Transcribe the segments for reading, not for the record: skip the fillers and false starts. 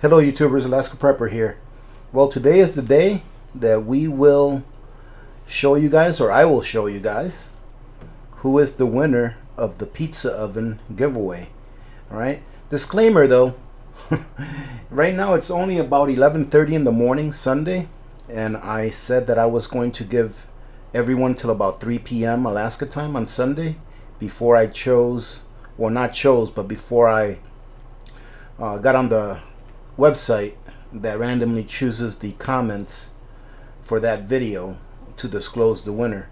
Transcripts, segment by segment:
Hello YouTubers, Alaska Prepper here. Well, today is the day that we will show you guys, or I will show you guys, who is the winner of the pizza oven giveaway. Alright, disclaimer though, right now it's only about 11:30 in the morning Sunday, and I said that I was going to give everyone till about 3 p.m. Alaska time on Sunday before I chose, well not chose, but before I got on the website that randomly chooses the comments for that video to disclose the winner.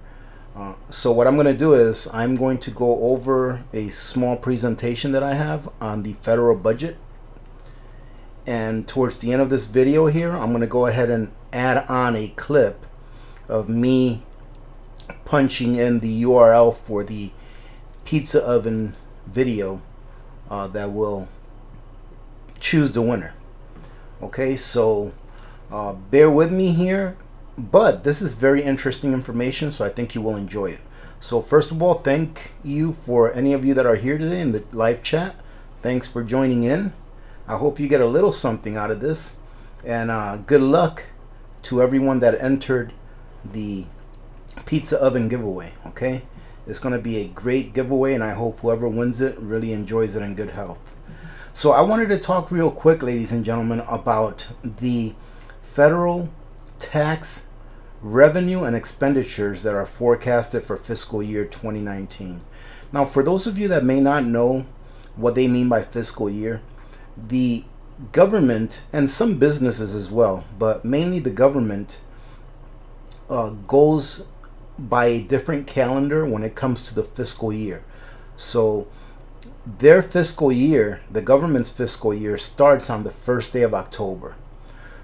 So what I'm going to do is I'm going to go over a small presentation that I have on the federal budget, and towards the end of this video here I'm going to go ahead and add on a clip of me punching in the URL for the pizza oven video that will choose the winner. Okay, so bear with me here, but this is very interesting information, so I think you will enjoy it. So first of all, thank you for any of you that are here today in the live chat. Thanks for joining in. I hope you get a little something out of this, and good luck to everyone that entered the pizza oven giveaway. Okay, it's going to be a great giveaway, and I hope whoever wins it really enjoys it in good health. So I wanted to talk real quick, ladies and gentlemen, about the federal tax revenue and expenditures that are forecasted for fiscal year 2019. Now, for those of you that may not know what they mean by fiscal year, the government, and some businesses as well, but mainly the government, goes by a different calendar when it comes to the fiscal year. So their fiscal year, the government's fiscal year, starts on the first day of October.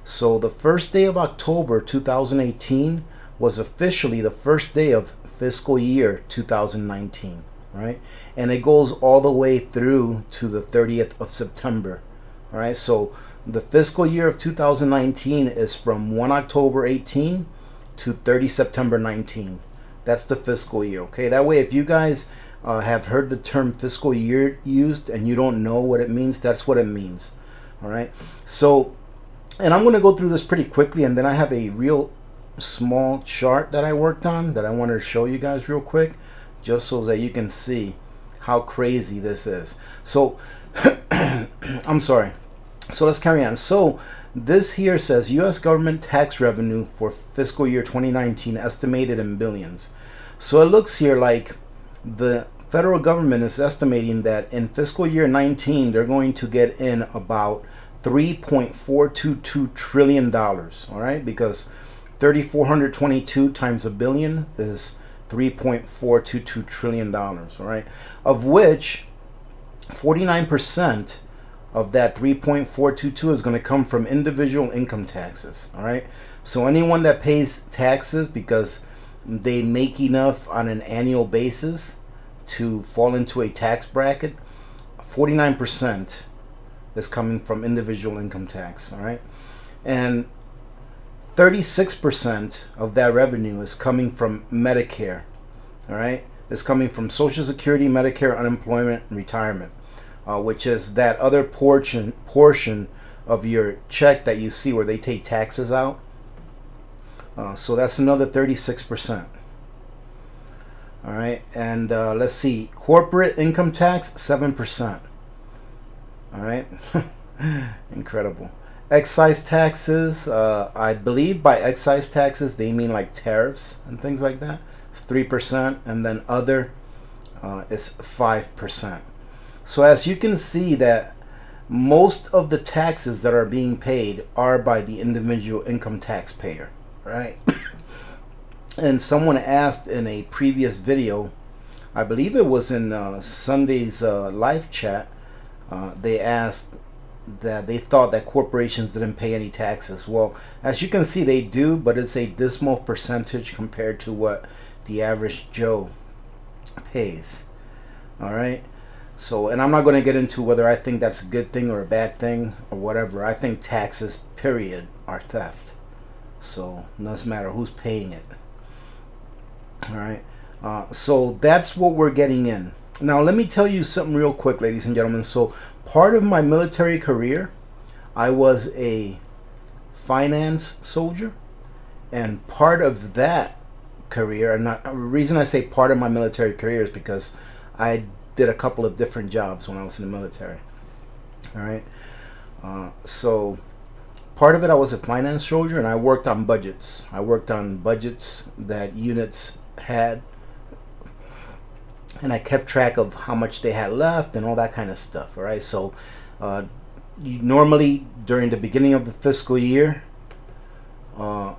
So the first day of October 2018 was officially the first day of fiscal year 2019, right? And it goes all the way through to the 30th of September. All right, so the fiscal year of 2019 is from 1 October 18 to 30 September 19. That's the fiscal year. Okay, that way if you guys have heard the term fiscal year used and you don't know what it means, that's what it means. All right, so, and I'm going to go through this pretty quickly, and then I have a real small chart that I worked on that I wanted to show you guys real quick, just so that you can see how crazy this is. So I'm sorry, so let's carry on. So this here says U.S. government tax revenue for fiscal year 2019 estimated in billions. So it looks here like the federal government is estimating that in fiscal year 19 they're going to get in about $3.422 trillion. All right, because 3,422 times a billion is $3.422 trillion. All right, of which 49% of that 3.422 is going to come from individual income taxes. All right, so anyone that pays taxes because they make enough on an annual basis to fall into a tax bracket, 49% is coming from individual income tax. All right, and 36% of that revenue is coming from Medicare. All right, it's coming from Social Security, Medicare, unemployment, and retirement, which is that other portion of your check that you see where they take taxes out. So that's another 36%. All right, and let's see, corporate income tax 7%. All right, incredible. Excise taxes, I believe by excise taxes they mean like tariffs and things like that. It's 3%, and then other is 5%. So as you can see that most of the taxes that are being paid are by the individual income taxpayer, right? And someone asked in a previous video, I believe it was in Sunday's live chat, they asked that they thought that corporations didn't pay any taxes. Well, as you can see, they do, but it's a dismal percentage compared to what the average Joe pays. All right, so, and I'm not going to get into whether I think that's a good thing or a bad thing or whatever. I think taxes, period, are theft. So it doesn't matter who's paying it. All right, so that's what we're getting in. Now let me tell you something real quick, ladies and gentlemen. So part of my military career, I was a finance soldier, and part of that career, and the reason I say part of my military career is because I did a couple of different jobs when I was in the military. All right, so part of it, I was a finance soldier, and I worked on budgets. I worked on budgets that units had, and I kept track of how much they had left and all that kind of stuff. All right, so normally during the beginning of the fiscal year, the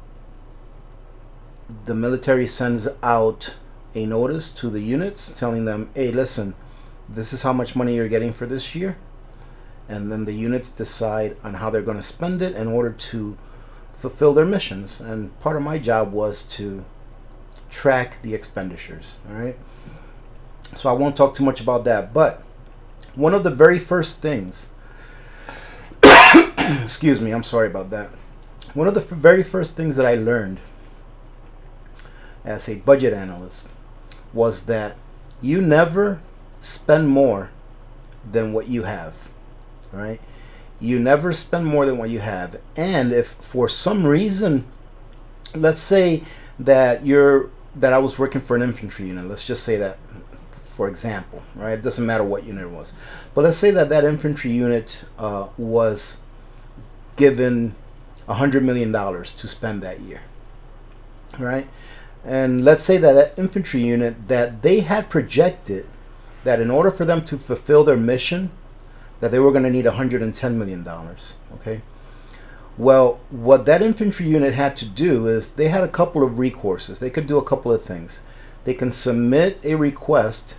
military sends out a notice to the units telling them, hey, listen, this is how much money you're getting for this year. And then the units decide on how they're going to spend it in order to fulfill their missions. And part of my job was to track the expenditures. All right, so I won't talk too much about that, but one of the very first things excuse me, I'm sorry about that. One of the very first things that I learned as a budget analyst was that you never spend more than what you have. All right, you never spend more than what you have. And if for some reason, let's say that I was working for an infantry unit, let's just say that for example, right? It doesn't matter what unit it was, but let's say that infantry unit was given $100 million to spend that year, right? And let's say that infantry unit, that they had projected that in order for them to fulfill their mission, that they were going to need $110 million. Okay, well, what that infantry unit had to do is they had a couple of recourses. They could do a couple of things. They can submit a request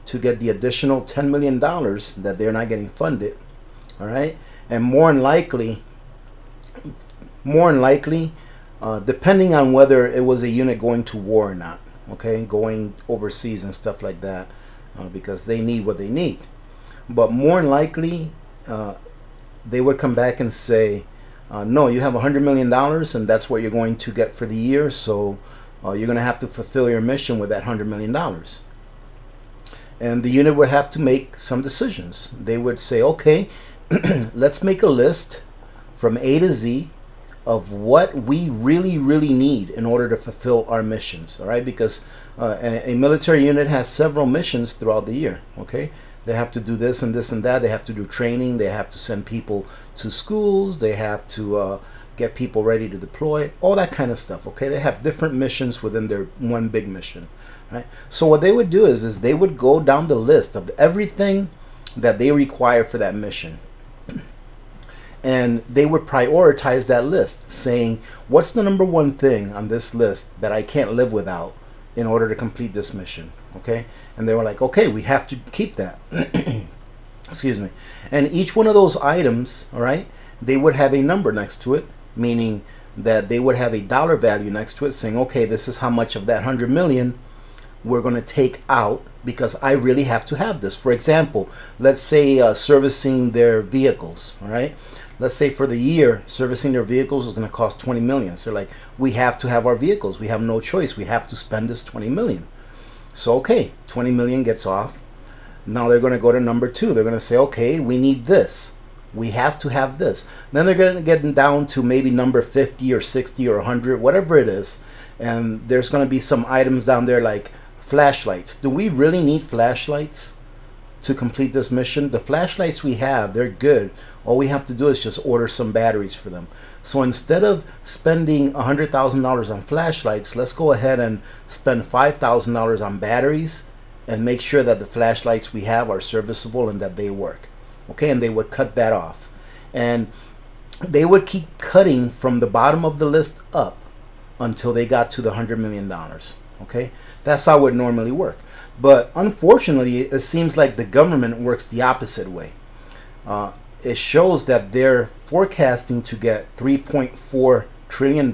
to get the additional $10 million that they're not getting funded. All right, and more than likely, depending on whether it was a unit going to war or not, okay, going overseas and stuff like that, because they need what they need. But more than likely, they would come back and say, no, you have $100 million and that's what you're going to get for the year, so you're going to have to fulfill your mission with that $100 million. And the unit would have to make some decisions. They would say, okay, let's make a list from A to Z of what we really need in order to fulfill our missions. All right, because a military unit has several missions throughout the year. Okay, they have to do this and this and that. They have to do training. They have to send people to schools. They have to get people ready to deploy, all that kind of stuff. Okay, they have different missions within their one big mission. Right, so what they would do is they would go down the list of everything that they require for that mission, and they would prioritize that list, saying, what's the number one thing on this list that I can't live without in order to complete this mission? Okay, and they were like, okay, we have to keep that. Excuse me. And each one of those items, all right, they would have a number next to it, meaning that they would have a dollar value next to it, saying, okay, this is how much of that 100 million we're going to take out because I really have to have this. For example, let's say servicing their vehicles, all right? Let's say for the year, servicing their vehicles is going to cost 20 million. So like, we have to have our vehicles. We have no choice. We have to spend this 20 million. So, okay, 20 million gets off. Now they're going to go to number two. They're going to say, okay, we need this. We have to have this. Then they're going to get down to maybe number 50 or 60 or 100, whatever it is. And there's going to be some items down there like flashlights. Do we really need flashlights to complete this mission? The flashlights we have, they're good. All we have to do is just order some batteries for them. So instead of spending $100,000 on flashlights, let's go ahead and spend $5,000 on batteries and make sure that the flashlights we have are serviceable and that they work. Okay, and they would cut that off. And they would keep cutting from the bottom of the list up until they got to the $100 million. Okay, that's how it would normally work. But unfortunately, it seems like the government works the opposite way. It shows that they're forecasting to get $3.4 trillion,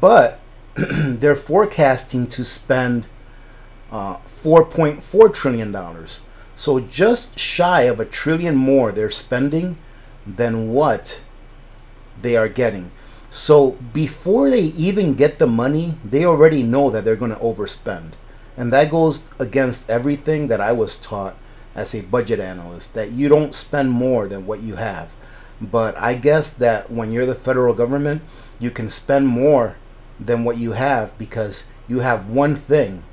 but they're forecasting to spend $4.4 trillion. So just shy of $1 trillion more they're spending than what they are getting. So before they even get the money, they already know that they're going to overspend. And that goes against everything that I was taught as a budget analyst, that you don't spend more than what you have. But I guess that when you're the federal government, you can spend more than what you have because you have one thing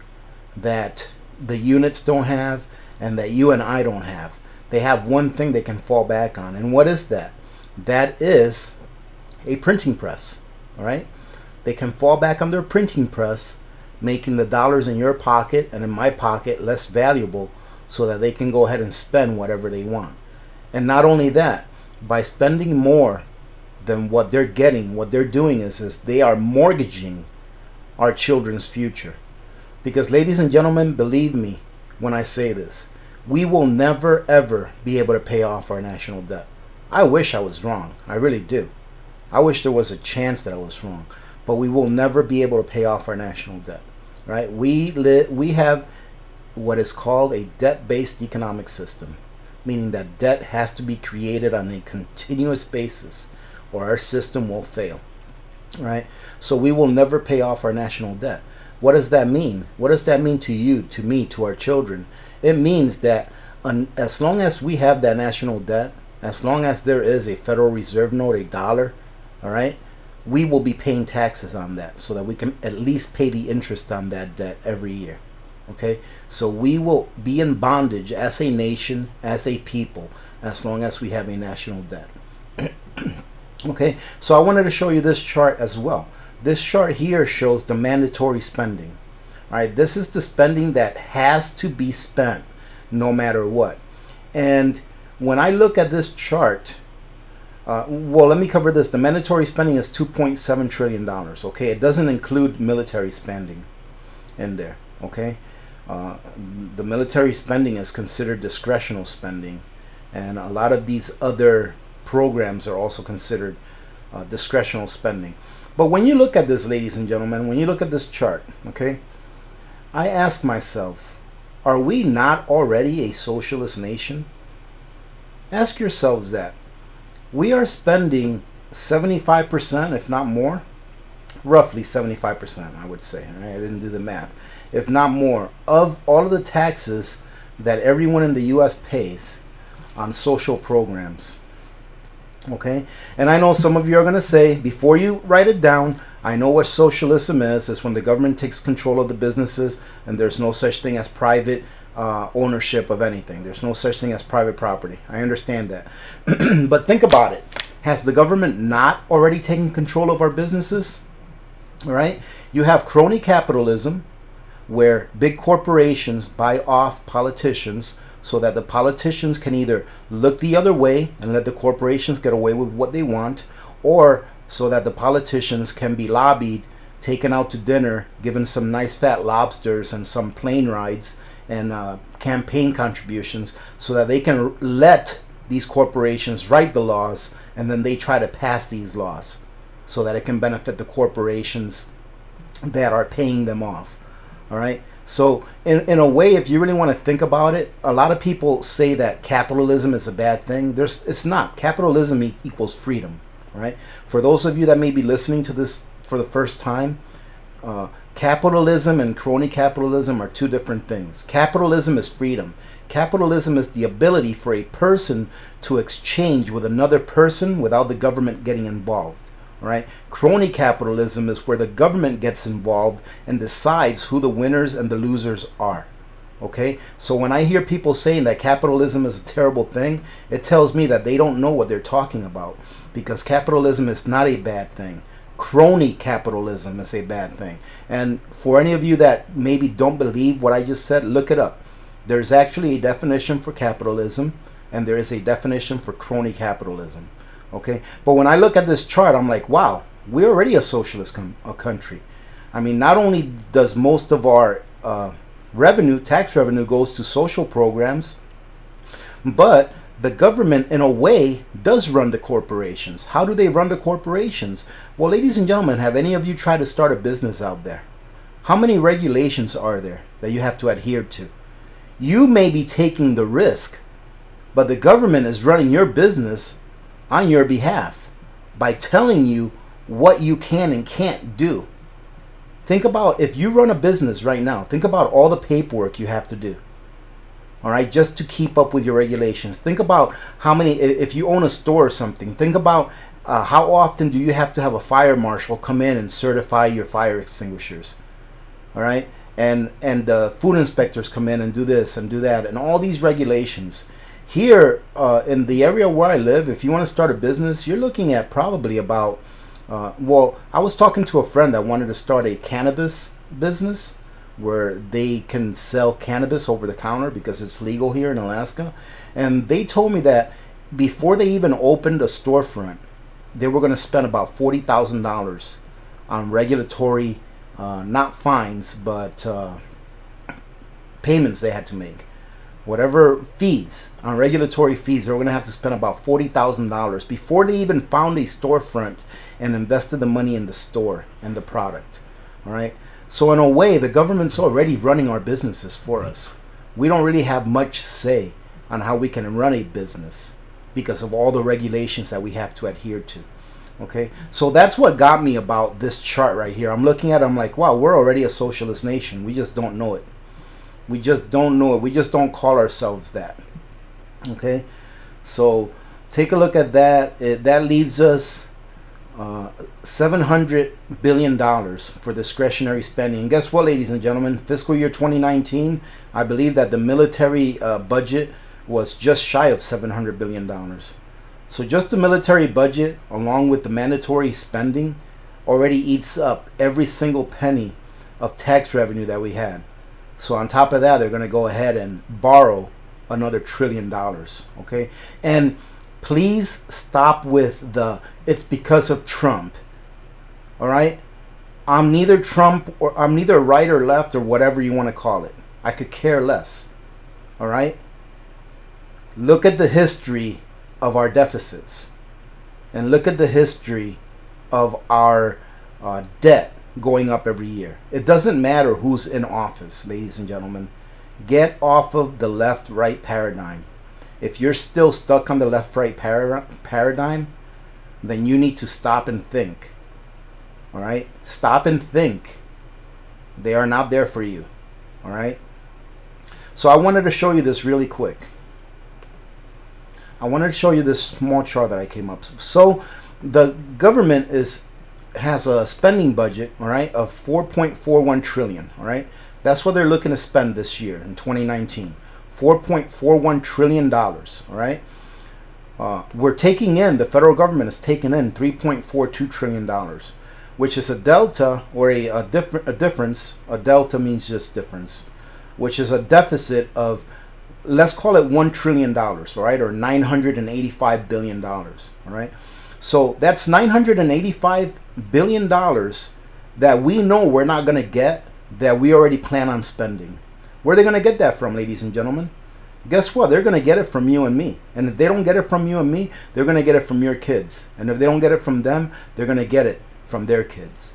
that the units don't have and that you and I don't have. They have one thing they can fall back on. And what is that? That is a printing press. All right? They can fall back on their printing press, making the dollars in your pocket and in my pocket less valuable so that they can go ahead and spend whatever they want. And not only that, by spending more than what they're getting, what they're doing is they are mortgaging our children's future. Because ladies and gentlemen, believe me when I say this, we will never ever be able to pay off our national debt. I wish I was wrong. I really do. I wish there was a chance that I was wrong. But we will never be able to pay off our national debt. Right? We have what is called a debt-based economic system, meaning that debt has to be created on a continuous basis or our system will fail. Right? So we will never pay off our national debt. What does that mean? What does that mean to you, to me, to our children? It means that as long as we have that national debt, as long as there is a Federal Reserve note, a dollar, all right, we will be paying taxes on that so that we can at least pay the interest on that debt every year. Okay, so we will be in bondage as a nation, as a people, as long as we have a national debt. Okay, so I wanted to show you this chart as well. This chart here shows the mandatory spending. All right, this is the spending that has to be spent no matter what. And when I look at this chart, well, let me cover this. The mandatory spending is $2.7 trillion. Okay, it doesn't include military spending in there. Okay, the military spending is considered discretional spending, and a lot of these other programs are also considered discretional spending. But when you look at this, ladies and gentlemen, when you look at this chart, okay, I ask myself, are we not already a socialist nation? Ask yourselves that. We are spending 75%, if not more, roughly 75%, I would say. Right? I didn't do the math. If not more, of all of the taxes that everyone in the U.S. pays on social programs. Okay, and I know some of you are going to say, before you write it down, I know what socialism is. It's when the government takes control of the businesses and there's no such thing as private ownership of anything. There's no such thing as private property. I understand that. But think about it. Has the government not already taken control of our businesses? All right. You have crony capitalism, where big corporations buy off politicians so that the politicians can either look the other way and let the corporations get away with what they want, or so that the politicians can be lobbied, taken out to dinner, given some nice fat lobsters and some plane rides and campaign contributions, so that they can let these corporations write the laws, and then they try to pass these laws so that it can benefit the corporations that are paying them off. All right. So in a way, if you really want to think about it, a lot of people say that capitalism is a bad thing. It's not. Capitalism equals freedom. All right. For those of you that may be listening to this for the first time, capitalism and crony capitalism are two different things. Capitalism is freedom. Capitalism is the ability for a person to exchange with another person without the government getting involved. Right? Crony capitalism is where the government gets involved and decides who the winners and the losers are. Okay? So when I hear people saying that capitalism is a terrible thing, it tells me that they don't know what they're talking about, because capitalism is not a bad thing. Crony capitalism is a bad thing. And for any of you that maybe don't believe what I just said, look it up. There's actually a definition for capitalism, and there is a definition for crony capitalism. Okay, but when I look at this chart, I'm like, wow, we're already a socialist country. I mean, not only does most of our revenue, tax revenue, goes to social programs, but the government, in a way, does run the corporations. How do they run the corporations? Well, ladies and gentlemen, have any of you tried to start a business out there? How many regulations are there that you have to adhere to? You may be taking the risk, but the government is running your business on your behalf by telling you what you can and can't do. Think about, if you run a business right now, think about all the paperwork you have to do. all right, just to keep up with your regulations. Think about how many, if you own a store or something, think about how often do you have to have a fire marshal come in and certify your fire extinguishers, all right? And food inspectors come in and do this and do that, and all these regulations. Here in the area where I live, if you want to start a business, you're looking at probably about, well, I was talking to a friend that wanted to start a cannabis business where they can sell cannabis over the counter because it's legal here in Alaska. And they told me that before they even opened a storefront, they were going to spend about $40,000 on regulatory, not fines, but payments they had to make. Whatever fees, on regulatory fees, they were going to have to spend about $40,000 before they even found a storefront and invested the money in the store and the product. All right. So in a way, the government's already running our businesses for us. We don't really have much say on how we can run a business because of all the regulations that we have to adhere to. Okay, so that's what got me about this chart right here. I'm looking at it, I'm like, wow, we're already a socialist nation. We just don't know it. We just don't know it. We just don't call ourselves that. Okay, so take a look at that. That leaves us $700 billion for discretionary spending. And guess what, ladies and gentlemen? Fiscal year 2019, I believe that the military budget was just shy of $700 billion. So just the military budget, along with the mandatory spending, already eats up every single penny of tax revenue that we had. So on top of that, they're going to go ahead and borrow another $1 trillion. Okay, and please stop with the "it's because of Trump." All right, I'm neither Trump or I'm neither right or left or whatever you want to call it. I could care less. All right, look at the history of our deficits and look at the history of our debt going up every year. It doesn't matter who's in office, ladies and gentlemen. Get off of the left-right paradigm. If you're still stuck on the left-right paradigm, then you need to stop and think. All right? Stop and think. They are not there for you. All right? So I wanted to show you this really quick. I wanted to show you this small chart that I came up with. So the government has a spending budget, all right, of 4.41 trillion, all right? That's what they're looking to spend this year in 2019. $4.41 trillion, all right? We're taking in, the federal government is taking in $3.42 trillion, which is a delta or a difference. A delta means just difference, which is a deficit of, let's call it $1 trillion, all right, or $985 billion, all right? So that's $985 billion that we know we're not going to get, that we already plan on spending. Where are they going to get that from, ladies and gentlemen? Guess what? They're going to get it from you and me. And if they don't get it from you and me, they're going to get it from your kids. And if they don't get it from them, they're going to get it from their kids.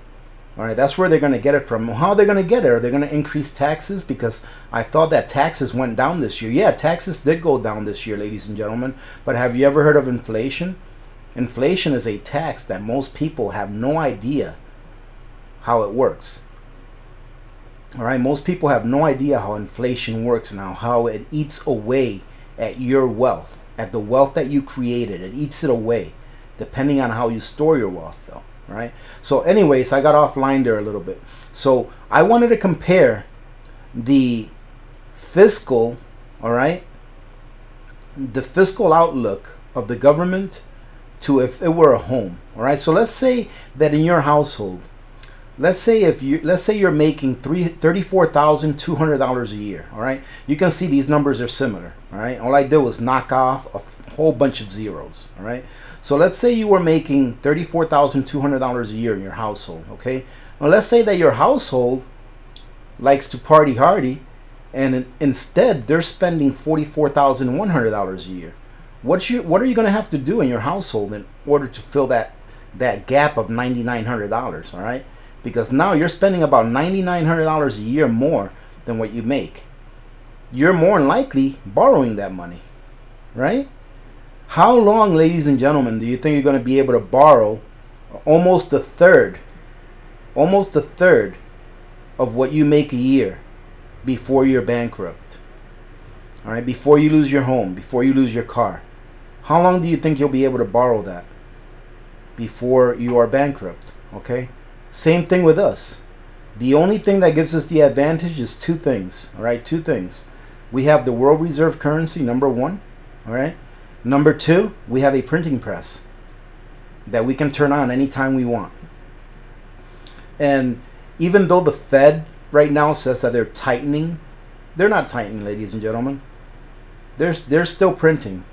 All right, that's where they're going to get it from. How are they going to get it? Are they going to increase taxes? Because I thought that taxes went down this year. Yeah, taxes did go down this year, ladies and gentlemen. But have you ever heard of inflation? Inflation is a tax that most people have no idea how it works. All right, most people have no idea how inflation works and how it eats away at your wealth, at the wealth that you created. It eats it away, depending on how you store your wealth, though. All right. So, anyways, I got offline there a little bit. So I wanted to compare the fiscal, all right, the fiscal outlook of the government to if it were a home. All right. So let's say that in your household, let's say you're making $34,200 a year. All right. You can see these numbers are similar. All right. All I did was knock off a whole bunch of zeros. All right. So let's say you were making $34,200 a year in your household. Okay. Now let's say that your household likes to party hardy, and instead they're spending $44,100 a year. What are you going to have to do in your household in order to fill that gap of $9,900? All right, because now you're spending about $9,900 a year more than what you make. You're more than likely borrowing that money, right? How long, ladies and gentlemen, do you think you're going to be able to borrow almost a third of what you make a year before you're bankrupt? All right, before you lose your home, before you lose your car, how long do you think you'll be able to borrow that before you are bankrupt? Okay, same thing with us. The only thing that gives us the advantage is two things. All right, two things. We have the world reserve currency, number one. All right, number two, we have a printing press that we can turn on anytime we want. And even though the Fed right now says that they're tightening, they're not tightening, ladies and gentlemen. They're still printing.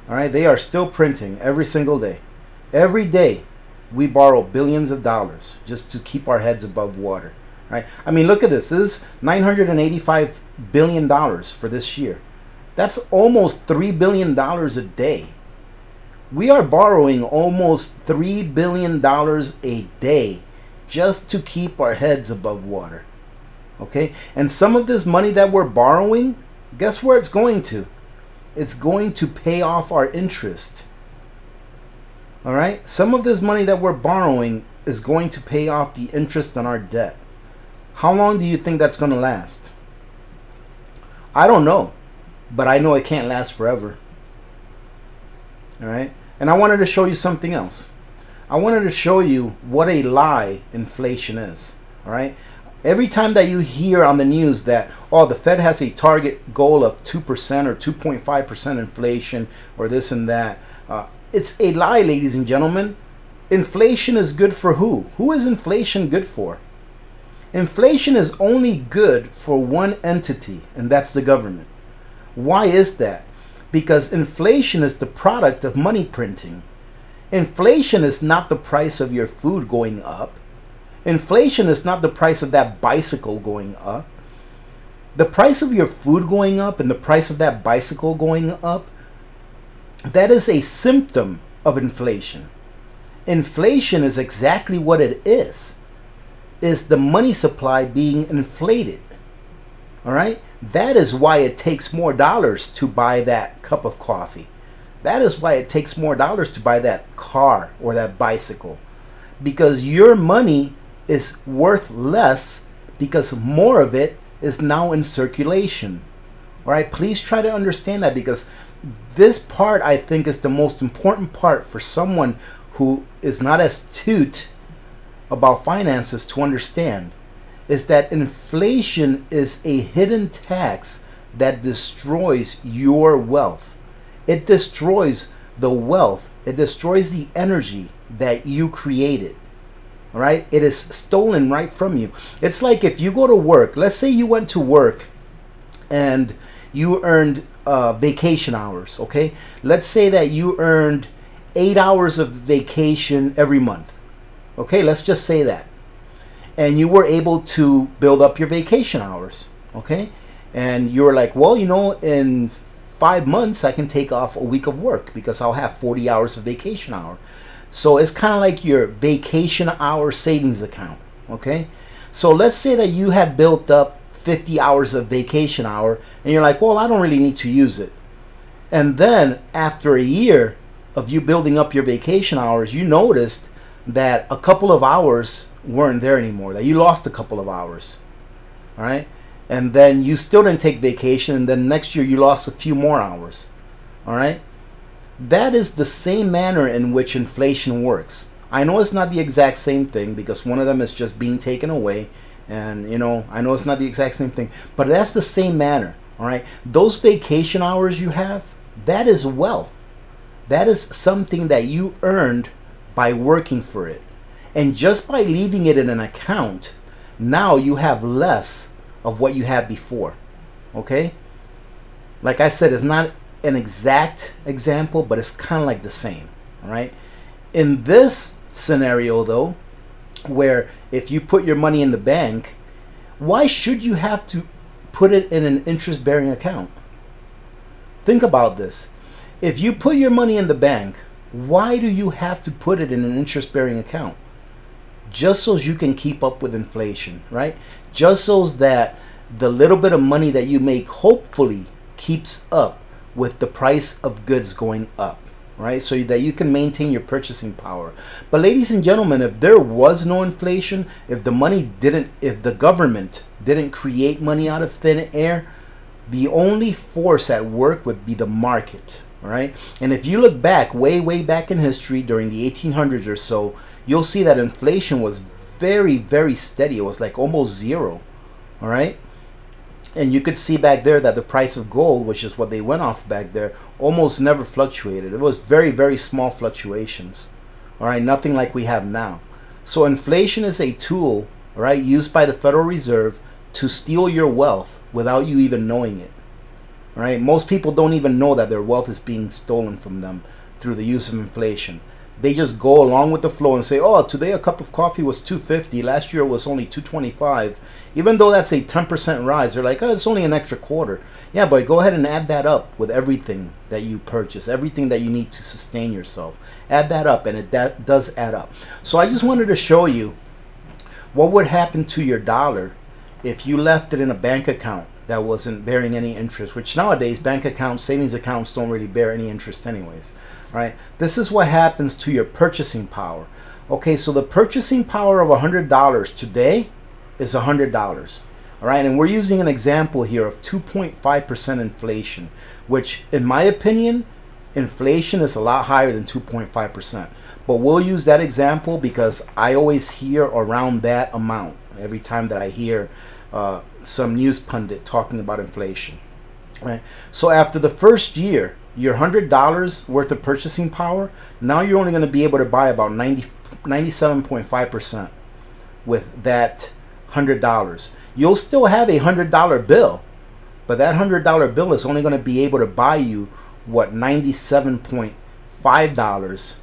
All right, they are still printing every single day. Every day we borrow billions of dollars just to keep our heads above water. Right? I mean, look at this. This is $985 billion for this year. That's almost $3 billion a day. We are borrowing almost $3 billion a day just to keep our heads above water. Okay? And some of this money that we're borrowing, guess where it's going to? It's going to pay off our interest. All right? Some of this money that we're borrowing is going to pay off the interest on our debt. How long do you think that's going to last? I don't know, but I know it can't last forever. All right? And I wanted to show you something else. I wanted to show you what a lie inflation is. All right? Every time that you hear on the news that, oh, the Fed has a target goal of 2% or 2.5% inflation or this and that, it's a lie, ladies and gentlemen. Inflation is good for who? Who is inflation good for? Inflation is only good for one entity, and that's the government. Why is that? Because inflation is the product of money printing. Inflation is not the price of your food going up. Inflation is not the price of that bicycle going up. The price of your food going up and the price of that bicycle going up, that is a symptom of inflation. Inflation is exactly what it is the money supply being inflated. All right? That is why it takes more dollars to buy that cup of coffee. That is why it takes more dollars to buy that car or that bicycle. Because your money is worth less because more of it is now in circulation. All right? Please try to understand that, because this part, I think, is the most important part for someone who is not as astute about finances to understand, is that inflation is a hidden tax that destroys your wealth. It destroys the wealth. It destroys the energy that you created. All right? It is stolen right from you. It's like if you go to work, let's say you went to work and you earned vacation hours, okay? Let's say that you earned 8 hours of vacation every month. Okay, let's just say that. And you were able to build up your vacation hours, okay? And you were like, well, you know, in 5 months I can take off a week of work because I'll have 40 hours of vacation hour. So it's kind of like your vacation hour savings account, okay? So let's say that you had built up 50 hours of vacation hour and you're like, well, I don't really need to use it. And then after a year of you building up your vacation hours, you noticed that a couple of hours weren't there anymore, that you lost a couple of hours. All right? And then you still didn't take vacation, and then next year you lost a few more hours. All right? That is the same manner in which inflation works. I know it's not the exact same thing because one of them is just being taken away, and you know, I know it's not the exact same thing, but that's the same manner. All right? Those vacation hours you have, that is wealth. That is something that you earned by working for it. And just by leaving it in an account, now you have less of what you had before. Okay? Like I said, it's not an exact example, but it's kind of like the same. All right? In this scenario, though, where if you put your money in the bank, why should you have to put it in an interest-bearing account? Think about this. If you put your money in the bank, why do you have to put it in an interest-bearing account? Just so you can keep up with inflation, right? Just so that the little bit of money that you make hopefully keeps up with the price of goods going up, right? So that you can maintain your purchasing power. But ladies and gentlemen, if there was no inflation, if the government didn't create money out of thin air, the only force at work would be the market. All right, and if you look back, way back in history, during the 1800s or so, you'll see that inflation was very steady. It was like almost zero. All right, and you could see back there that the price of gold, which is what they went off back there, almost never fluctuated. It was very small fluctuations. All right, nothing like we have now. So inflation is a tool, all right, used by the Federal Reserve to steal your wealth without you even knowing it. Right? Most people don't even know that their wealth is being stolen from them through the use of inflation. They just go along with the flow and say, oh, today a cup of coffee was $2.50. Last year it was only $2.25. Even though that's a 10% rise, they're like, oh, it's only an extra quarter. Yeah, but go ahead and add that up with everything that you purchase, everything that you need to sustain yourself. Add that up, and that does add up. So I just wanted to show you what would happen to your dollar if you left it in a bank account that wasn't bearing any interest, which nowadays bank accounts, savings accounts don't really bear any interest anyways, right? This is what happens to your purchasing power. Okay, so the purchasing power of $100 today is $100, all right? And we're using an example here of 2.5% inflation, which in my opinion, inflation is a lot higher than 2.5%. But we'll use that example because I always hear around that amount every time that I hear some news pundit talking about inflation. Right? So after the first year, your $100 worth of purchasing power, now you're only going to be able to buy about 97.5% with that $100. You'll still have a $100 bill, but that $100 bill is only going to be able to buy you what $97.5,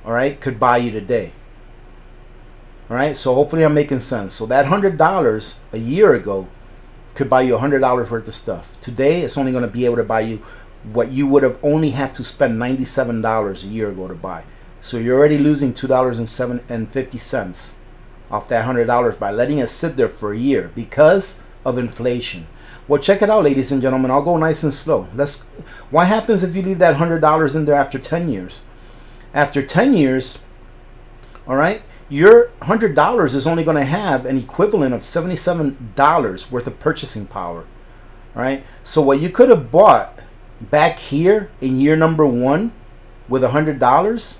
all right, could buy you today. All right, so hopefully I'm making sense. So that $100 a year ago could buy you $100 worth of stuff. Today, it's only going to be able to buy you what you would have only had to spend $97 a year ago to buy. So you're already losing $2.50 off that $100 by letting it sit there for a year because of inflation. Well, check it out, ladies and gentlemen. I'll go nice and slow. What happens if you leave that $100 in there after 10 years? After 10 years, all right, your $100 is only going to have an equivalent of $77 worth of purchasing power. All right, so what you could have bought back here in year number 1 with $100,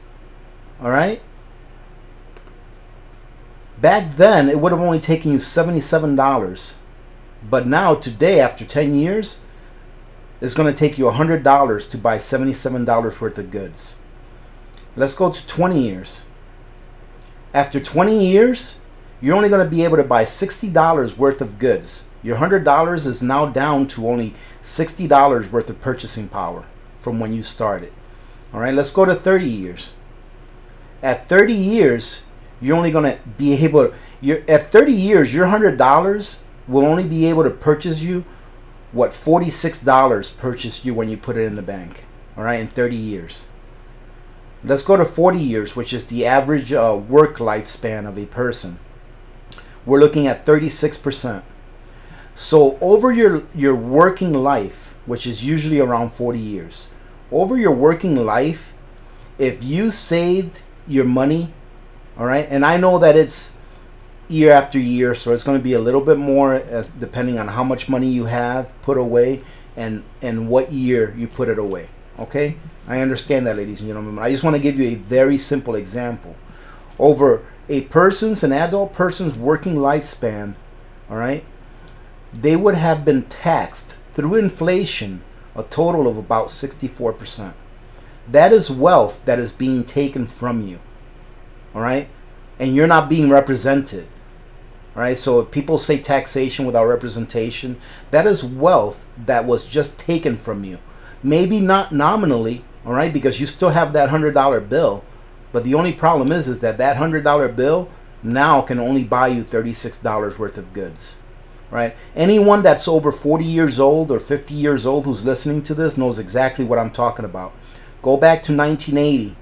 all right, back then it would have only taken you $77. But now today, after 10 years, it's going to take you $100 to buy $77 worth of goods. Let's go to 20 years. After 20 years, you're only going to be able to buy $60 worth of goods. Your $100 is now down to only $60 worth of purchasing power from when you started. All right, let's go to 30 years. At 30 years, you're only going to be able, at 30 years, your $100 will only be able to purchase you what $46 purchased you when you put it in the bank. All right, in 30 years. Let's go to 40 years, which is the average work lifespan of a person. We're looking at 36%. So over your working life, which is usually around 40 years, over your working life, if you saved your money, all right, and I know that it's year after year, so it's going to be a little bit more as depending on how much money you have put away and what year you put it away. Okay, I understand that, ladies and gentlemen. I just want to give you a very simple example. Over an adult person's working lifespan, all right, they would have been taxed through inflation a total of about 64%. That is wealth that is being taken from you, all right, and you're not being represented. All right, so if people say taxation without representation, that is wealth that was just taken from you. Maybe not nominally, all right, because you still have that $100 bill, but the only problem is that that $100 bill now can only buy you $36 worth of goods, right? Anyone that's over 40 years old or 50 years old who's listening to this knows exactly what I'm talking about. Go back to 1980,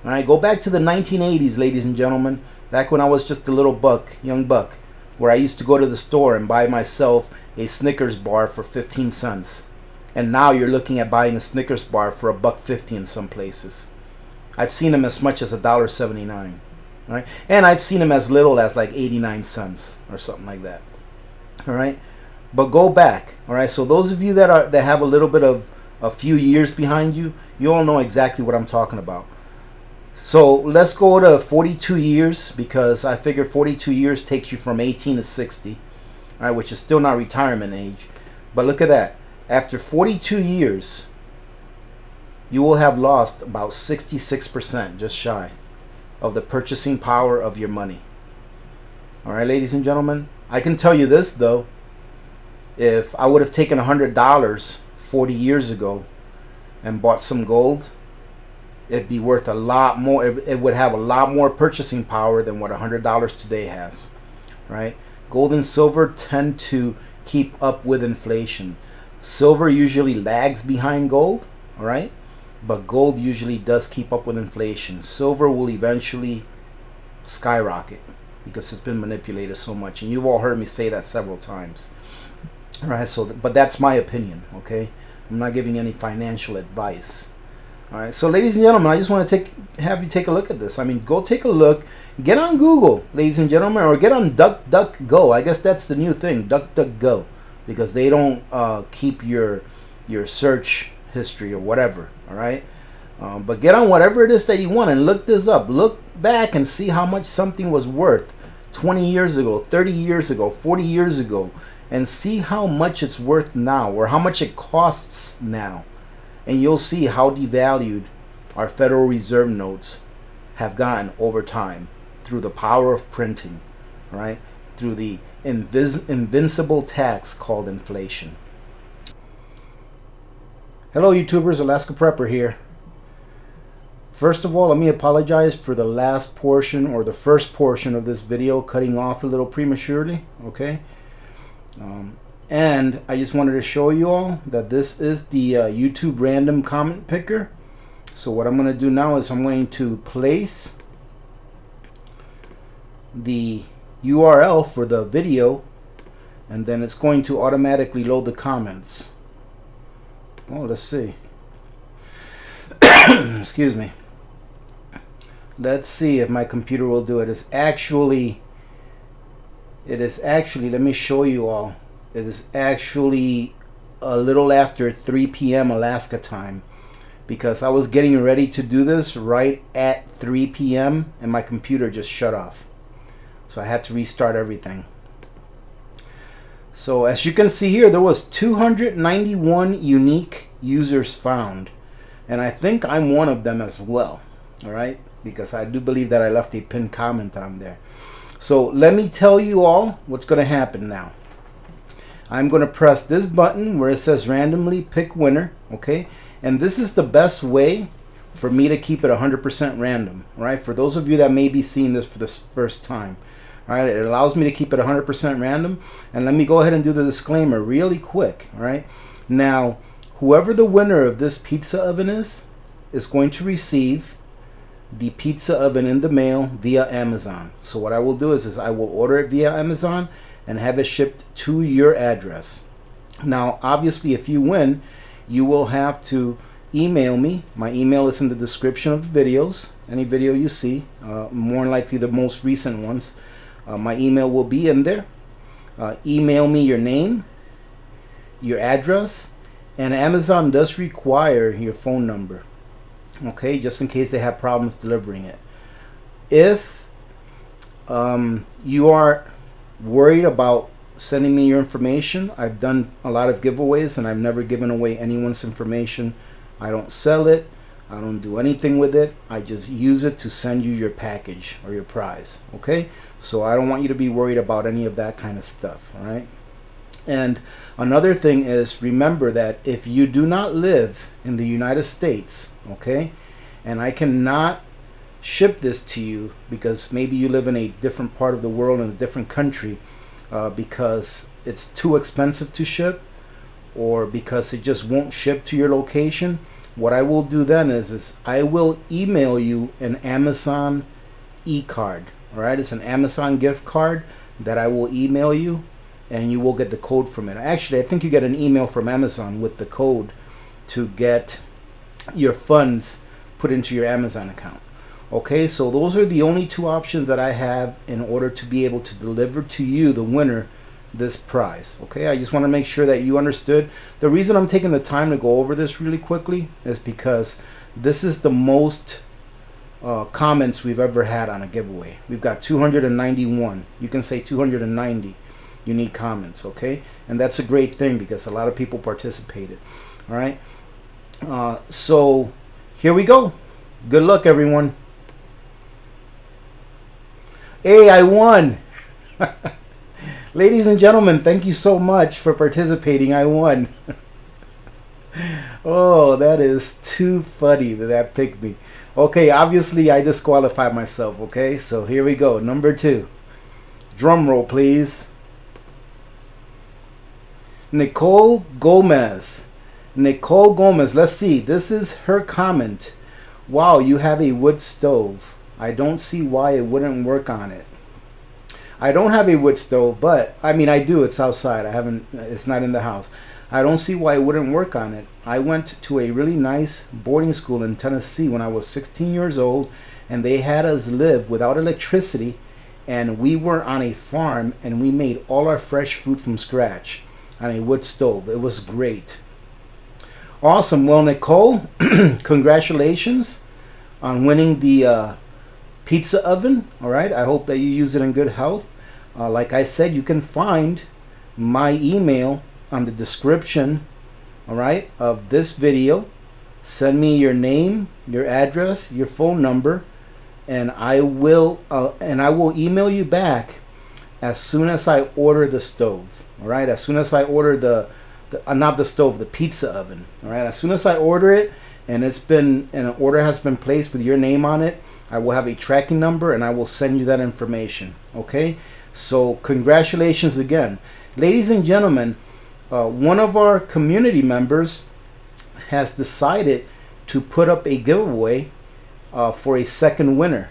all right? Go back to the 1980s, ladies and gentlemen, back when I was just a little buck, young buck, where I used to go to the store and buy myself a Snickers bar for 15 cents. And now you're looking at buying a Snickers bar for $1.50 in some places. I've seen them as much as $1.79. Right? And I've seen them as little as like 89 cents or something like that. All right. But go back. All right. So those of you that have a little bit of a few years behind you, you all know exactly what I'm talking about. So let's go to 42 years, because I figure 42 years takes you from 18 to 60, all right, which is still not retirement age. But look at that. After 42 years, you will have lost about 66%, just shy, of the purchasing power of your money. All right, ladies and gentlemen, I can tell you this, though. If I would have taken $100 40 years ago and bought some gold, it'd be worth a lot more. It would have a lot more purchasing power than what $100 today has, right? Gold and silver tend to keep up with inflation. Silver usually lags behind gold, all right? But gold usually does keep up with inflation. Silver will eventually skyrocket because it's been manipulated so much. And you've all heard me say that several times, all right? So, but that's my opinion, okay? I'm not giving any financial advice. All right, so ladies and gentlemen, I just want to have you take a look at this. I mean, go take a look. Get on Google, ladies and gentlemen, or get on DuckDuckGo. I guess that's the new thing, DuckDuckGo, because they don't keep your search history or whatever. All right, but get on whatever it is that you want and look this up. Look back and see how much something was worth 20 years ago, 30 years ago, 40 years ago, and see how much it's worth now, or how much it costs now. And you'll see how devalued our Federal Reserve notes have gotten over time through the power of printing, right? Through the invincible tax called inflation. Hello YouTubers, Alaska Prepper here. First of all, let me apologize for the last portion, or the first portion of this video, cutting off a little prematurely, okay? And I just wanted to show you all that this is the YouTube random comment picker. So what I'm going to do now is I'm going to place the URL for the video, and then it's going to automatically load the comments. Oh, let's see. Excuse me. Let's see if my computer will do it. It is actually, let me show you all. It is actually a little after 3 p.m. Alaska time, because I was getting ready to do this right at 3 p.m. and my computer just shut off. So I had to restart everything. So as you can see here, there was 291 unique users found. And I think I'm one of them as well. All right, because I do believe that I left a pinned comment on there. So let me tell you all what's going to happen now. I'm going to press this button where it says randomly pick winner, okay? And this is the best way for me to keep it 100% random, right? For those of you that may be seeing this for the first time, all right? It allows me to keep it 100% random. And let me go ahead and do the disclaimer really quick, all right? Now, whoever the winner of this pizza oven is going to receive the pizza oven in the mail via Amazon. So what I will do is I will order it via Amazon and have it shipped to your address. Now, obviously, if you win, you will have to email me. My email is in the description of the videos. Any video you see, more than likely the most recent ones, my email will be in there. Email me your name, your address, and Amazon does require your phone number, okay, just in case they have problems delivering it. If you are worried about sending me your information, I've done a lot of giveaways and I've never given away anyone's information. I don't sell it, I don't do anything with it, I just use it to send you your package or your prize, okay? So I don't want you to be worried about any of that kind of stuff, all right? And another thing is, remember that if you do not live in the United States, okay, and I cannot ship this to you because maybe you live in a different part of the world, in a different country, because it's too expensive to ship, or because it just won't ship to your location, what I will do then is I will email you an Amazon e-card. All right, it's an Amazon gift card that I will email you, and you will get the code from it. Actually, I think you get an email from Amazon with the code to get your funds put into your Amazon account. Okay, so those are the only two options that I have in order to be able to deliver to you, the winner, this prize. Okay, I just want to make sure that you understood. The reason I'm taking the time to go over this really quickly is because this is the most comments we've ever had on a giveaway. We've got 291. You can say 290 unique comments. Okay, and that's a great thing because a lot of people participated. All right, so here we go. Good luck, everyone. Hey, I won. Ladies and gentlemen, thank you so much for participating. I won. Oh, that is too funny that picked me. Okay, obviously I disqualified myself. Okay, so here we go. Number 2. Drum roll, please. Nicole Gomez. Nicole Gomez. Let's see. This is her comment. Wow, you have a wood stove. I don't see why it wouldn't work on it. I don't have a wood stove, but I mean I do. It's outside. I haven't. It's not in the house. I don't see why it wouldn't work on it. I went to a really nice boarding school in Tennessee when I was 16 years old, and they had us live without electricity, and we were on a farm, and we made all our fresh food from scratch on a wood stove. It was great. Awesome. Well, Nicole, congratulations on winning the pizza oven. All right, I hope that you use it in good health. Like I said, you can find my email on the description, all right, of this video. Send me your name, your address, your phone number, and I will email you back as soon as I order the stove. All right, as soon as I order not the stove, the pizza oven. All right, as soon as I order it and an order has been placed with your name on it, I will have a tracking number and I will send you that information. Okay, so congratulations again. Ladies and gentlemen, one of our community members has decided to put up a giveaway for a second winner.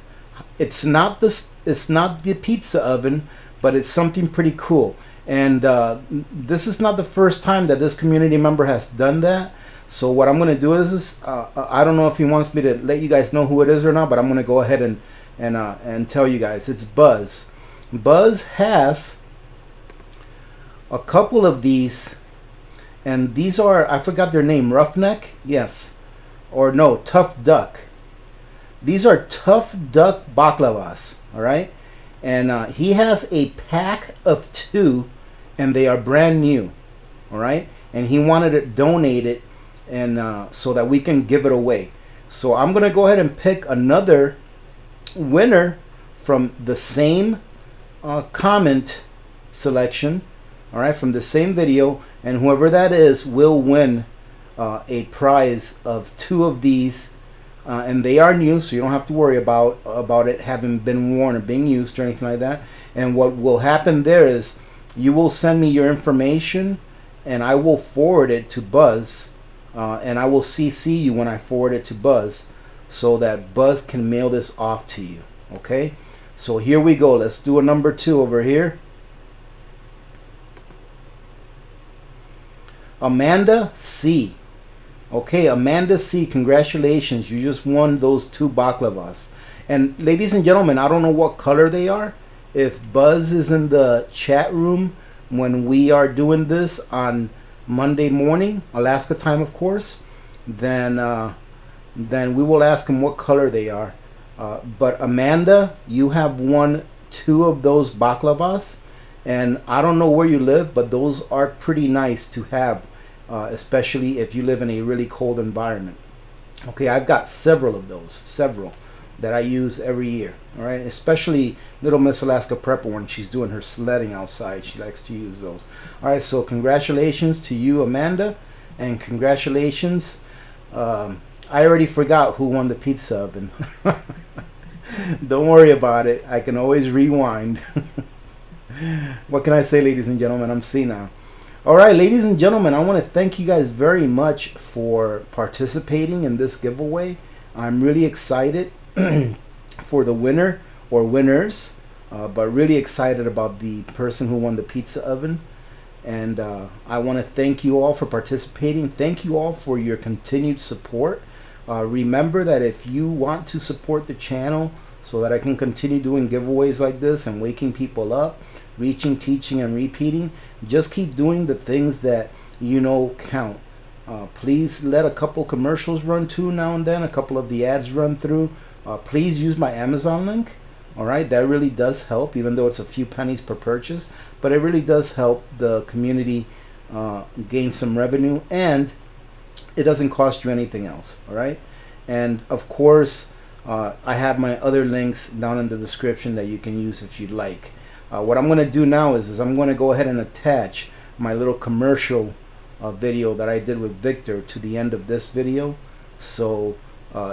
It's not the pizza oven, but it's something pretty cool. And this is not the first time that this community member has done that. So what I'm going to do is, I don't know if he wants me to let you guys know who it is or not, but I'm going to go ahead and tell you guys. It's Buzz. Buzz has a couple of these, and these are, I forgot their name, Roughneck? Yes. Or no, Tough Duck. These are Tough Duck baklavas, all right? And he has a pack of 2, and they are brand new, all right? And he wanted to donate it, and so that we can give it away. So I'm gonna go ahead and pick another winner from the same comment selection, all right, from the same video, and whoever that is will win a prize of 2 of these, and they are new, so you don't have to worry about it having been worn or being used or anything like that. And what will happen there is you will send me your information, and I will forward it to Buzz, and I will CC you when I forward it to Buzz, so that Buzz can mail this off to you. Okay, so here we go. Let's do a number 2 over here. Amanda C. Okay, Amanda C, congratulations. You just won those 2 baklavas. And ladies and gentlemen, I don't know what color they are. If Buzz is in the chat room when we are doing this on Monday morning, Alaska time of course, then we will ask him what color they are. But Amanda, you have won 2 of those baklavas. And I don't know where you live, but those are pretty nice to have, especially if you live in a really cold environment. Okay, I've got several of those, that I use every year. All right, especially little Miss Alaska Prepper when she's doing her sledding outside. She likes to use those. All right, so congratulations to you, Amanda, and congratulations. I already forgot who won the pizza oven. Don't worry about it. I can always rewind. What can I say, ladies and gentlemen? I'm senile. All right, ladies and gentlemen, I want to thank you guys very much for participating in this giveaway. I'm really excited for the winner or winners, but really excited about the person who won the pizza oven. And I want to thank you all for participating. Thank you all for your continued support. Remember that if you want to support the channel so that I can continue doing giveaways like this and waking people up, reaching, teaching, and repeating. Just keep doing the things that you know count. Please let a couple commercials run too now and then, a couple of the ads run through. Please use my Amazon link. Alright, that really does help, even though it's a few pennies per purchase, but it really does help the community gain some revenue, and it doesn't cost you anything else. Alright, and of course I have my other links down in the description that you can use if you'd like. What I'm going to do now is I'm going to go ahead and attach my little commercial video that I did with Victor to the end of this video. So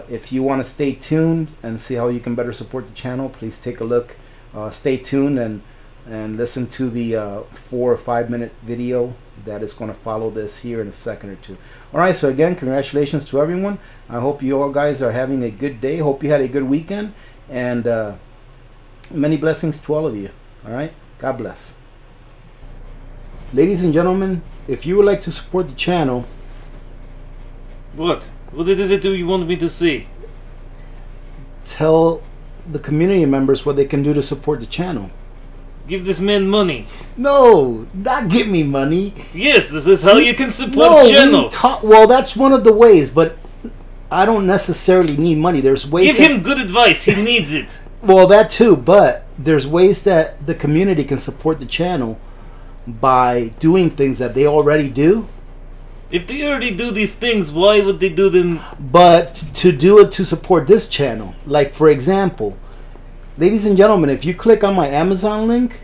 if you want to stay tuned and see how you can better support the channel, please take a look. Stay tuned and listen to the 4 or 5 minute video that is going to follow this here in a second or two. Alright, so again, congratulations to everyone. I hope you all guys are having a good day. Hope you had a good weekend, and many blessings to all of you. Alright, God bless. Ladies and gentlemen, if you would like to support the channel... What? What is it you want me to see? Tell the community members what they can do to support the channel. Give this man money. No, not give me money. Yes, this is how you can support the channel. Well, that's one of the ways, but I don't necessarily need money. There's ways. Give him good advice. He needs it. Well, that too, but there's ways that the community can support the channel by doing things that they already do. If they already do these things, why would they do them? But to do it to support this channel, like for example, ladies and gentlemen, if you click on my Amazon link,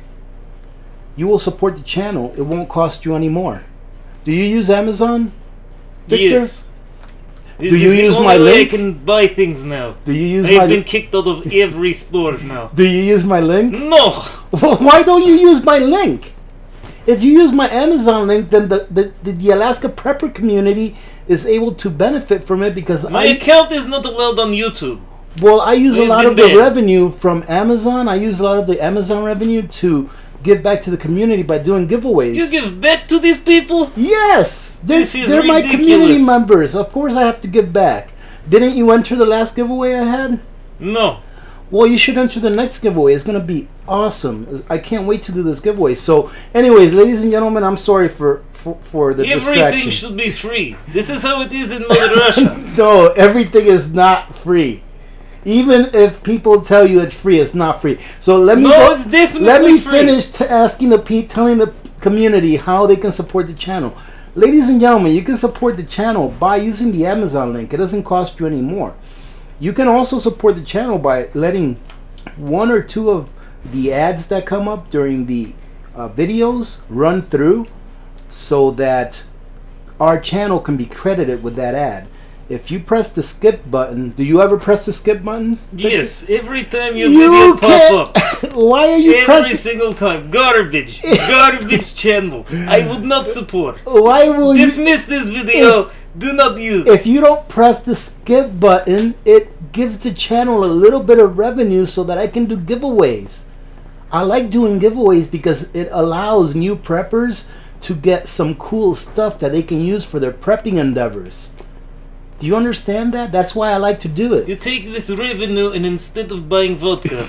you will support the channel. It won't cost you any more. Do you use Amazon, Victor? Yes. Do you use my link? I can buy things now. Do you use my? I've been kicked out of every store now. Do you use my link? No. Well, why don't you use my link? If you use my Amazon link, then the Alaska Prepper community is able to benefit from it, because my account is not allowed on YouTube. Well, I use a lot of the revenue from Amazon. I use a lot of the Amazon revenue to give back to the community by doing giveaways. You give back to these people? Yes! They're my community members. Of course I have to give back. Didn't you enter the last giveaway I had? No. Well, you should enter the next giveaway. It's going to be awesome. I can't wait to do this giveaway. So, anyways, ladies and gentlemen, I'm sorry for the distraction. Everything should be free. This is how it is in Mother Russia. No, everything is not free. Even if people tell you it's free, it's not free. So it's definitely free. Finish telling the community how they can support the channel. Ladies and gentlemen, you can support the channel by using the Amazon link. It doesn't cost you any more. You can also support the channel by letting 1 or 2 of the ads that come up during the videos run through, so that our channel can be credited with that ad. If you press the skip button, do you ever press the skip button? Yes, every time your video pop up. Why are you every single time? Garbage. Garbage channel. I would not support. Why will you dismiss this video? Do not use. If you don't press the skip button, it gives the channel a little bit of revenue so that I can do giveaways. I like doing giveaways because it allows new preppers to get some cool stuff that they can use for their prepping endeavors. Do you understand that? That's why I like to do it. You take this revenue, and instead of buying vodka,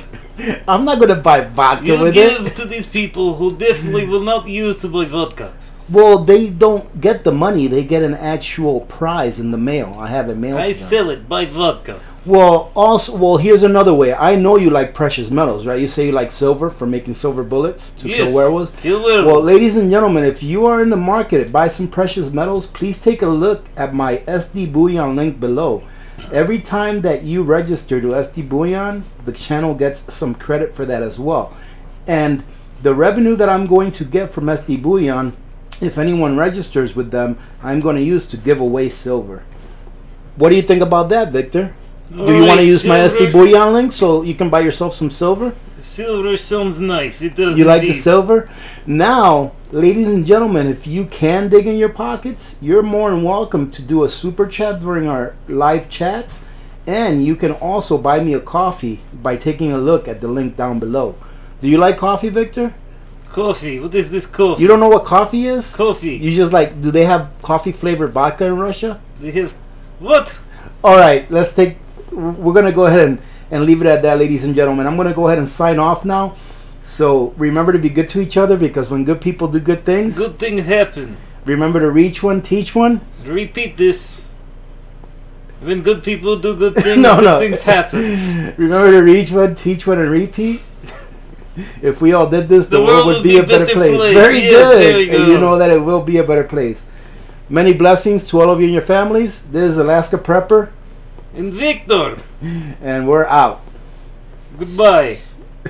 I'm not going to buy vodka with it. You give to these people who definitely will not use to buy vodka. Well, they don't get the money. They get an actual prize in the mail. I have it mailed to them. I sell it. Buy vodka. Well, here's another way. I know you like precious metals, right? You say you like silver for making silver bullets to kill werewolves. Well, ladies and gentlemen, if you are in the market to buy some precious metals, please take a look at my SD Bullion link below. Every time that you register to SD Bullion, the channel gets some credit for that as well. And the revenue that I'm going to get from SD Bullion, if anyone registers with them, I'm going to use to give away silver. What do you think about that, Victor? Do you want to use my SD Bullion link so you can buy yourself some silver? Silver sounds nice. It does. You like the silver? Now, ladies and gentlemen, if you can dig in your pockets, you're more than welcome to do a super chat during our live chats. And you can also buy me a coffee by taking a look at the link down below. Do you like coffee, Victor? Coffee? What is this coffee? You don't know what coffee is? Coffee. You just like, do they have coffee flavored vodka in Russia? They have what? Alright, we're going to go ahead and leave it at that, ladies and gentlemen. I'm going to go ahead and sign off now. So remember to be good to each other, because when good people do good things, good things happen. Remember to reach one, teach one. Repeat this. When good people do good things, No, good no. things happen. Remember to reach one, teach one, and repeat. If we all did this, the world would be a better place. Very Yes, good. there we go. And you know that it will be a better place. Many blessings to all of you and your families. This is Alaska Prepper. And Victor. And we're out. Goodbye.